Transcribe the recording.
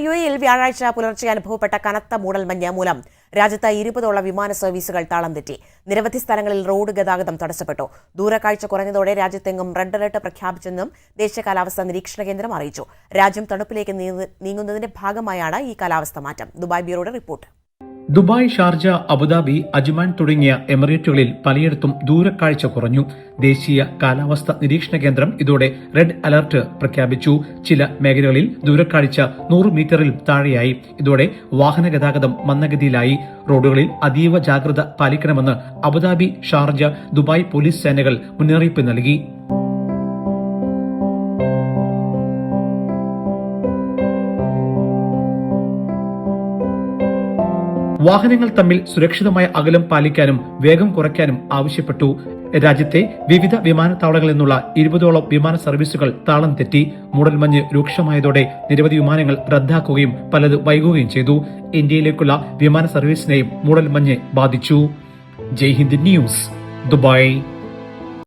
യുഎഇയിൽ വ്യാഴാഴ്ച പുലർച്ചെ അനുഭവപ്പെട്ട കനത്ത മൂടൽമഞ്ഞ് മൂലം രാജ്യത്ത് 20ഓളം വിമാന സർവീസുകൾ താളം തെറ്റി. നിരവധി സ്ഥലങ്ങളിൽ റോഡ് ഗതാഗതം തടസ്സപ്പെട്ടു. ദൂരക്കാഴ്ച കുറഞ്ഞതോടെ രാജ്യത്തെങ്ങും റെഡ് അലർട്ട് പ്രഖ്യാപിച്ചെന്നും ദേശീയ കാലാവസ്ഥാ നിരീക്ഷണ കേന്ദ്രം അറിയിച്ചു. രാജ്യം തണുപ്പിലേക്ക് നീങ്ങുന്നതിന്റെ ഭാഗമായാണ് ഈ കാലാവസ്ഥാ മാറ്റം. ദുബായ് ബ്യൂറോയുടെ report. Dubai, Sharjah, Abu Dhabi, Ajman തുടങ്ങിയ എമിറേറ്റുകളിൽ പലയിടത്തും ദൂരക്കാഴ്ച കുറഞ്ഞു. ദേശീയ കാലാവസ്ഥാ നിരീക്ഷണ കേന്ദ്രം ഇതോടെ റെഡ് അലർട്ട് പ്രഖ്യാപിച്ചു. ചില മേഖലകളിൽ ദൂരക്കാഴ്ച 100 മീറ്ററിലും താഴെയായി. ഇതോടെ വാഹന ഗതാഗതം മന്ദഗതിയിലായി. റോഡുകളിൽ അതീവ ജാഗ്രത പാലിക്കണമെന്ന് അബുദാബി, ഷാർജ, ദുബായ് പോലീസ് സേനകൾ മുന്നറിയിപ്പ് നൽകി. വാഹനങ്ങൾ തമ്മിൽ സുരക്ഷിതമായ അകലം പാലിക്കാനും വേഗം കുറയ്ക്കാനും ആവശ്യപ്പെട്ടു. രാജ്യത്തെ വിവിധ വിമാനത്താവളങ്ങളിൽ നിന്നുള്ള 20ഓളം വിമാന സർവീസുകൾ താളം തെറ്റി. മൂടൽമഞ്ഞ് രൂക്ഷമായതോടെ നിരവധി വിമാനങ്ങൾ റദ്ദാക്കുകയും പലത് വൈകുകയും ചെയ്തു. ഇന്ത്യയിലേക്കുള്ള വിമാന സർവീസിനെയും മൂടൽമഞ്ഞ് ബാധിച്ചു. ജയ് ഹിന്ദ് ന്യൂസ്, ദുബായ്.